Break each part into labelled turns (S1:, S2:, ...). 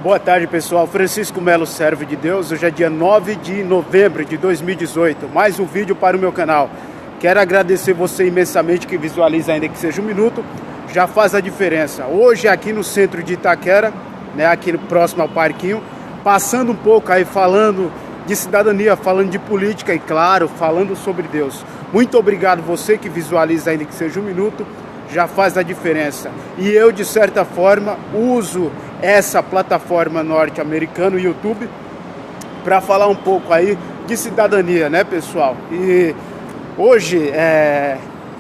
S1: Boa tarde, pessoal. Francisco Melo, servo de Deus. Hoje é dia 9 de novembro de 2018. Mais um vídeo para o meu canal. Quero agradecer você imensamente que visualiza, ainda que seja um minuto. Já faz a diferença. Hoje aqui no centro de Itaquera, né, aqui próximo ao parquinho, passando um pouco aí, falando de cidadania, falando de política e, claro, falando sobre Deus. Muito obrigado você que visualiza, ainda que seja um minuto. Já faz a diferença. E eu, de certa forma, uso essa plataforma norte-americana, o YouTube, para falar um pouco aí de cidadania, né, pessoal? E hoje,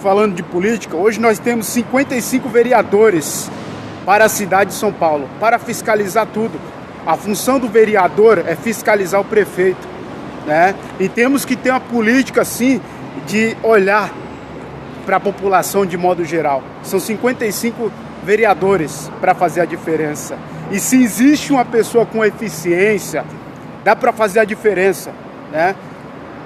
S1: falando de política, hoje nós temos 55 vereadores para a cidade de São Paulo, para fiscalizar tudo. A função do vereador é fiscalizar o prefeito, né? E temos que ter uma política, assim, de olhar para a população de modo geral. São 55 vereadores para fazer a diferença. E se existe uma pessoa com eficiência, dá para fazer a diferença, né?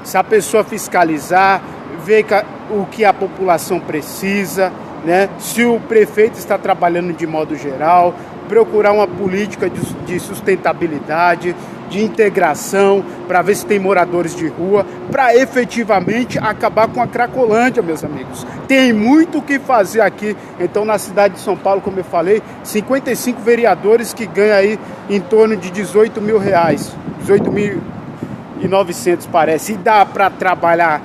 S1: Se a pessoa fiscalizar, ver o que a população precisa, né? Se o prefeito está trabalhando de modo geral, procurar uma política de sustentabilidade, de integração, para ver se tem moradores de rua, para efetivamente acabar com a Cracolândia, meus amigos. Tem muito o que fazer aqui. Então, na cidade de São Paulo, como eu falei, 55 vereadores que ganham aí em torno de 18 mil reais, 18.900 parece, e dá para trabalhar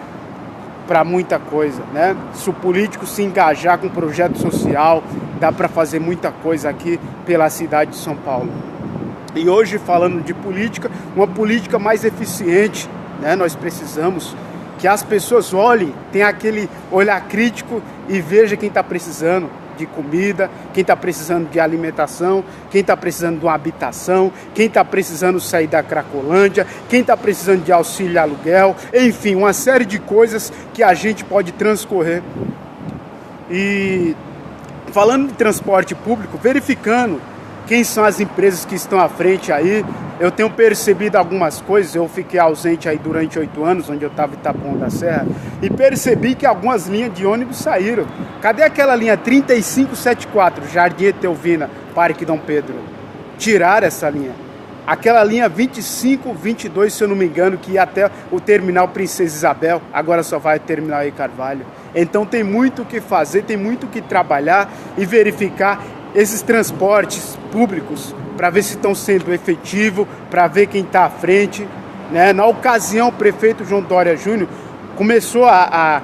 S1: para muita coisa, né? Se o político se engajar com projeto social, dá para fazer muita coisa aqui pela cidade de São Paulo. E hoje, falando de política, uma política mais eficiente, né? Nós precisamos que as pessoas olhem, tenham aquele olhar crítico e vejam quem está precisando de comida, quem está precisando de alimentação, quem está precisando de uma habitação, quem está precisando sair da Cracolândia, quem está precisando de auxílio aluguel, enfim, uma série de coisas que a gente pode transcorrer. E falando de transporte público, verificando quem são as empresas que estão à frente aí, eu tenho percebido algumas coisas. Eu fiquei ausente aí durante 8 anos, onde eu estava em Taboão da Serra, e percebi que algumas linhas de ônibus saíram. Cadê aquela linha 3574, Jardim Etelvina, Parque Dom Pedro? Tiraram essa linha. Aquela linha 2522, se eu não me engano, que ia até o terminal Princesa Isabel, agora só vai ao terminal aí Carvalho. Então tem muito o que fazer, tem muito o que trabalhar e verificar esses transportes públicos para ver se estão sendo efetivos, para ver quem está à frente, né? Na ocasião, o prefeito João Dória Júnior começou a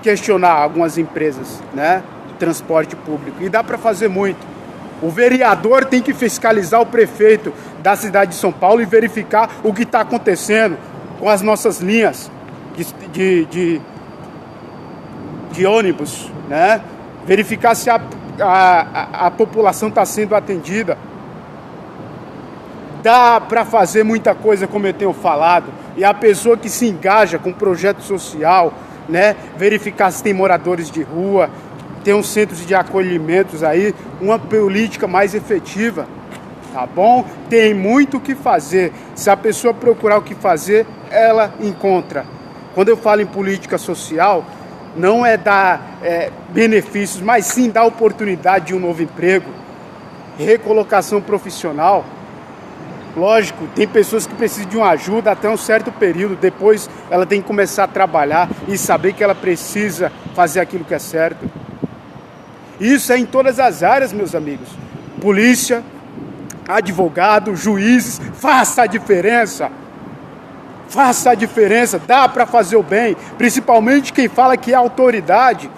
S1: questionar algumas empresas, né, de transporte público, e dá para fazer muito. O vereador tem que fiscalizar o prefeito da cidade de São Paulo e verificar o que está acontecendo com as nossas linhas de ônibus, né? Verificar se a população está sendo atendida. Dá para fazer muita coisa, como eu tenho falado, e a pessoa que se engaja com projeto social, né, verificar se tem moradores de rua, tem uns centros de acolhimentos aí, uma política mais efetiva, tá bom? Tem muito o que fazer. Se a pessoa procurar o que fazer, ela encontra. Quando eu falo em política social, não é dar benefícios, mas sim dar oportunidade de um novo emprego, recolocação profissional. Lógico, tem pessoas que precisam de uma ajuda até um certo período, depois ela tem que começar a trabalhar e saber que ela precisa fazer aquilo que é certo. Isso é em todas as áreas, meus amigos. Polícia, advogado, juízes, faça a diferença. Faça a diferença, dá para fazer o bem, principalmente quem fala que é autoridade.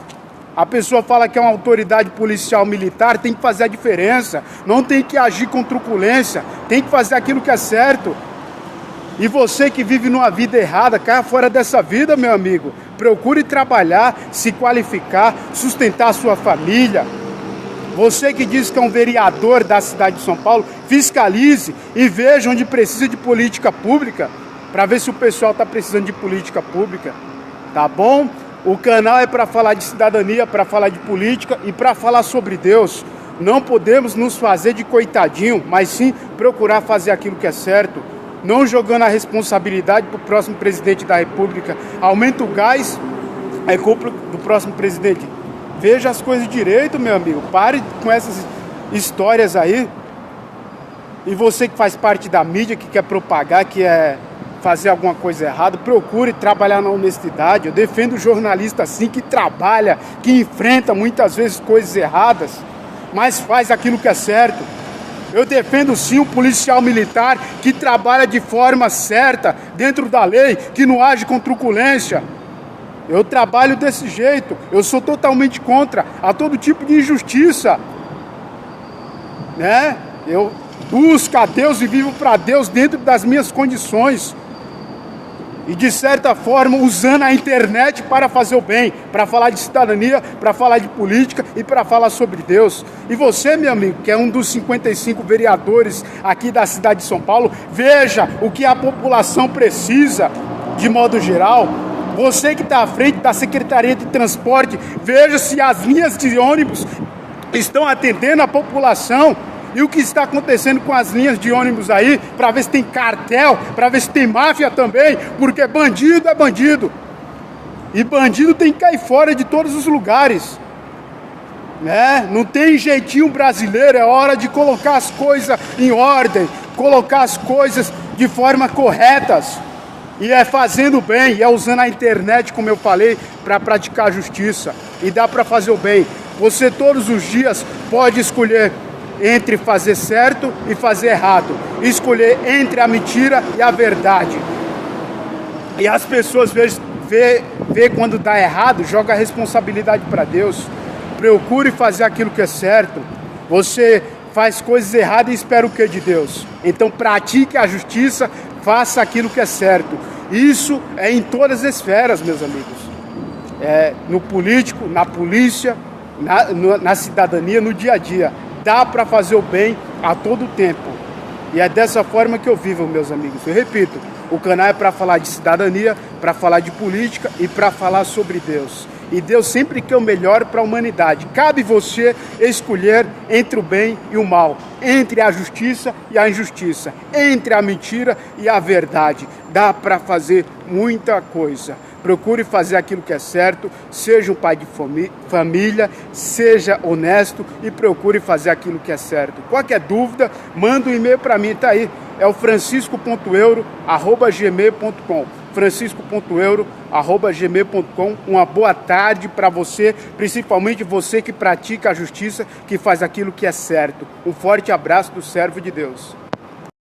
S1: A pessoa fala que é uma autoridade policial militar, tem que fazer a diferença, não tem que agir com truculência, tem que fazer aquilo que é certo. E você que vive numa vida errada, caia fora dessa vida, meu amigo. Procure trabalhar, se qualificar, sustentar a sua família. Você que diz que é um vereador da cidade de São Paulo, fiscalize e veja onde precisa de política pública, para ver se o pessoal está precisando de política pública, tá bom? O canal é para falar de cidadania, para falar de política e para falar sobre Deus. Não podemos nos fazer de coitadinho, mas sim procurar fazer aquilo que é certo. Não jogando a responsabilidade para o próximo presidente da República. Aumenta o gás, é culpa do próximo presidente. Veja as coisas direito, meu amigo. Pare com essas histórias aí. E você que faz parte da mídia, que quer propagar, que é fazer alguma coisa errada, procure trabalhar na honestidade. Eu defendo o jornalista assim, que trabalha, que enfrenta muitas vezes coisas erradas, mas faz aquilo que é certo. Eu defendo sim o policial militar que trabalha de forma certa, dentro da lei, que não age com truculência. Eu trabalho desse jeito. Eu sou totalmente contra a todo tipo de injustiça, né? Eu busco a Deus e vivo para Deus dentro das minhas condições. E de certa forma usando a internet para fazer o bem, para falar de cidadania, para falar de política e para falar sobre Deus. E você, meu amigo, que é um dos 55 vereadores aqui da cidade de São Paulo, veja o que a população precisa de modo geral. Você que está à frente da Secretaria de Transporte, veja se as linhas de ônibus estão atendendo a população. E o que está acontecendo com as linhas de ônibus aí, para ver se tem cartel, para ver se tem máfia também, porque bandido é bandido. E bandido tem que cair fora de todos os lugares, né? Não tem jeitinho brasileiro, é hora de colocar as coisas em ordem, colocar as coisas de forma corretas. E é fazendo bem, e é usando a internet, como eu falei, para praticar a justiça. E dá para fazer o bem. Você todos os dias pode escolher entre fazer certo e fazer errado, escolher entre a mentira e a verdade. E as pessoas vê quando dá errado, joga a responsabilidade para Deus. Procure fazer aquilo que é certo. Você faz coisas erradas e espera o que de Deus? Então pratique a justiça, faça aquilo que é certo. Isso é em todas as esferas, meus amigos. No político, na polícia, na cidadania, no dia a dia. Dá para fazer o bem a todo tempo. E é dessa forma que eu vivo, meus amigos. Eu repito, o canal é para falar de cidadania, para falar de política e para falar sobre Deus. E Deus sempre quer o melhor para a humanidade. Cabe você escolher entre o bem e o mal, entre a justiça e a injustiça, entre a mentira e a verdade. Dá para fazer muita coisa. Procure fazer aquilo que é certo, seja um pai de família, seja honesto e procure fazer aquilo que é certo. Qualquer dúvida, manda um e-mail para mim, tá aí. É o francisco.euro@gmail.com. francisco.euro@gmail.com. Uma boa tarde para você, principalmente você que pratica a justiça, que faz aquilo que é certo. Um forte abraço do servo de Deus.